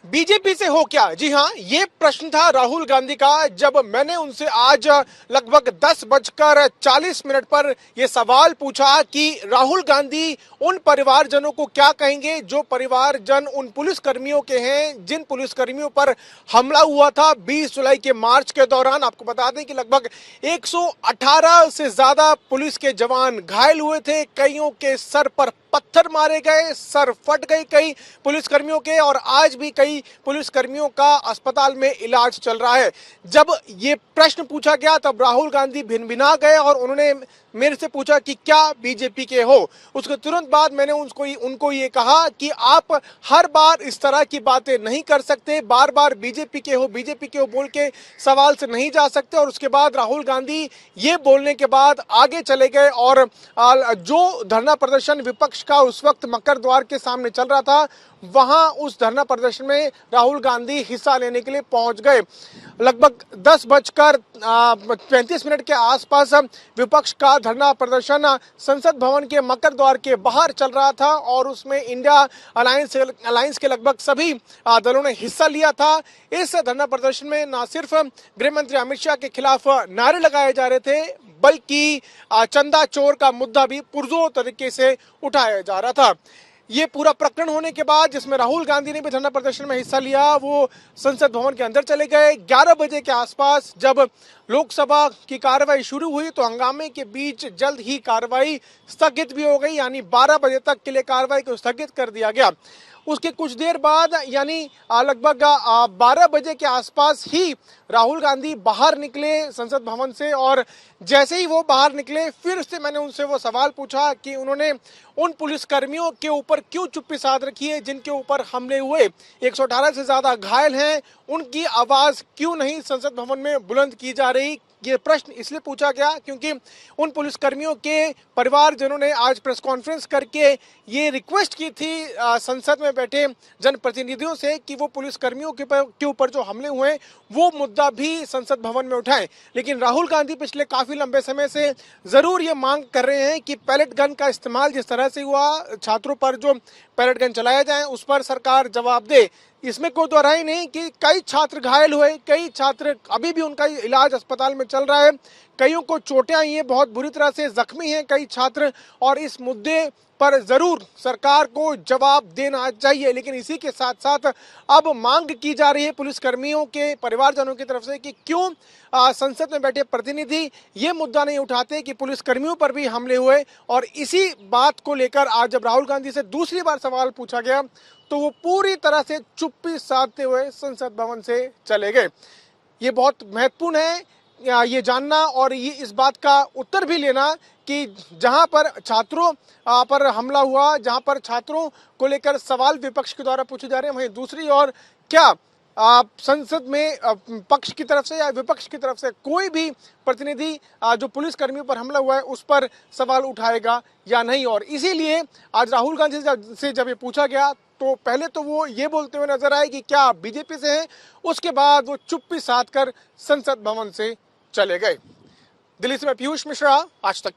BJP से हो क्या? जी हां, ये प्रश्न था राहुल गांधी का जब मैंने उनसे आज लगभग 10:40 पर यह सवाल पूछा कि राहुल गांधी उन परिवारजनों को क्या कहेंगे जो परिवारजन उन पुलिसकर्मियों के हैं जिन पुलिसकर्मियों पर हमला हुआ था 20 जुलाई के मार्च के दौरान। आपको बता दें कि लगभग 118 से ज्यादा पुलिस के जवान घायल हुए थे, कईयों के सर पर पत्थर मारे गए, सर फट गए कई पुलिसकर्मियों के, और आज भी कई पुलिसकर्मियों का अस्पताल में इलाज चल रहा है। जब ये प्रश्न पूछा गया तब राहुल गांधी भिनभिना गए और उन्होंने मेरे से पूछा कि क्या बीजेपी के हो। उसके तुरंत बाद मैंने उनको ये कहा कि आप हर बार इस तरह की बातें नहीं कर सकते, बार बार बीजेपी के हो बोल के सवाल से नहीं जा सकते। और उसके बाद राहुल गांधी ये बोलने के बाद आगे चले गए और जो धरना प्रदर्शन विपक्ष का उस वक्त मकर द्वार के सामने चल रहा था, वहां उस धरना प्रदर्शन में राहुल गांधी हिस्सा लेने के लिए पहुंच गए। लगभग 10:35 के आसपास विपक्ष का धरना प्रदर्शन संसद भवन के मकर द्वार के बाहर चल रहा था और उसमें इंडिया अलायंस के लगभग सभी दलों ने हिस्सा लिया था। इस धरना प्रदर्शन में न सिर्फ गृह मंत्री अमित शाह के खिलाफ नारे लगाए जा रहे थे, बल्कि चंदा चोर का मुद्दा भी पुरजोर तरीके से उठाया जा रहा था। ये पूरा प्रकरण होने के बाद जिसमें राहुल गांधी ने भी धरना प्रदर्शन में हिस्सा लिया, वो संसद भवन के अंदर चले गए। 11 बजे के आसपास जब लोकसभा की कार्रवाई शुरू हुई तो हंगामे के बीच जल्द ही कार्रवाई स्थगित भी हो गई, यानी 12 बजे तक के लिए कार्रवाई को स्थगित कर दिया गया। उसके कुछ देर बाद यानी लगभग 12 बजे के आसपास ही राहुल गांधी बाहर निकले संसद भवन से, और जैसे ही वो बाहर निकले फिर से मैंने उनसे वो सवाल पूछा कि उन्होंने उन पुलिसकर्मियों के ऊपर क्यों चुप्पी साध रखी है जिनके ऊपर हमले हुए, 118 से ज्यादा घायल हैं, उनकी आवाज क्यों नहीं संसद भवन में बुलंद की जा रही। ये प्रश्न इसलिए पूछा गया क्योंकि उन पुलिसकर्मियों के परिवारजनों ने आज प्रेस कॉन्फ्रेंस करके ये रिक्वेस्ट की थी संसद में बैठे जनप्रतिनिधियों से कि वो पुलिसकर्मियों के ऊपर जो हमले हुए वो मुद्दा भी संसद भवन में उठाएं। लेकिन राहुल गांधी पिछले काफी लंबे समय से जरूर ये मांग कर रहे हैं कि पैलेट गन का इस्तेमाल जिस तरह से हुआ, छात्रों पर जो पैलेट गन चलाया जाए उस पर सरकार जवाब दे। इसमें कोई दोहराई नहीं कि कई छात्र घायल हुए, कई छात्र अभी भी उनका इलाज अस्पताल में चल रहा है, कईयों को चोटें आई हैं, बहुत बुरी तरह से जख्मी हैं कई छात्र, और इस मुद्दे पर जरूर सरकार को जवाब देना चाहिए। लेकिन इसी के साथ साथ अब मांग की जा रही है पुलिसकर्मियों के परिवारजनों की तरफ से कि क्यों संसद में बैठे प्रतिनिधि ये मुद्दा नहीं उठाते कि पुलिसकर्मियों पर भी हमले हुए। और इसी बात को लेकर आज जब राहुल गांधी से दूसरी बार सवाल पूछा गया तो वो पूरी तरह से चुप्पी साधते हुए संसद भवन से चले गए। ये बहुत महत्वपूर्ण है ये जानना और ये इस बात का उत्तर भी लेना कि जहां पर छात्रों पर हमला हुआ, जहां पर छात्रों को लेकर सवाल विपक्ष के द्वारा पूछे जा रहे हैं, वहीं दूसरी ओर क्या संसद में पक्ष की तरफ से या विपक्ष की तरफ से कोई भी प्रतिनिधि जो पुलिसकर्मियों पर हमला हुआ है उस पर सवाल उठाएगा या नहीं। और इसीलिए आज राहुल गांधी से जब ये पूछा गया तो पहले तो वो ये बोलते हुए नजर आए कि क्या बीजेपी से हैं, उसके बाद वो चुप्पी साधकर संसद भवन से चले गए। दिल्ली से मैं पीयूष मिश्रा, आज तक।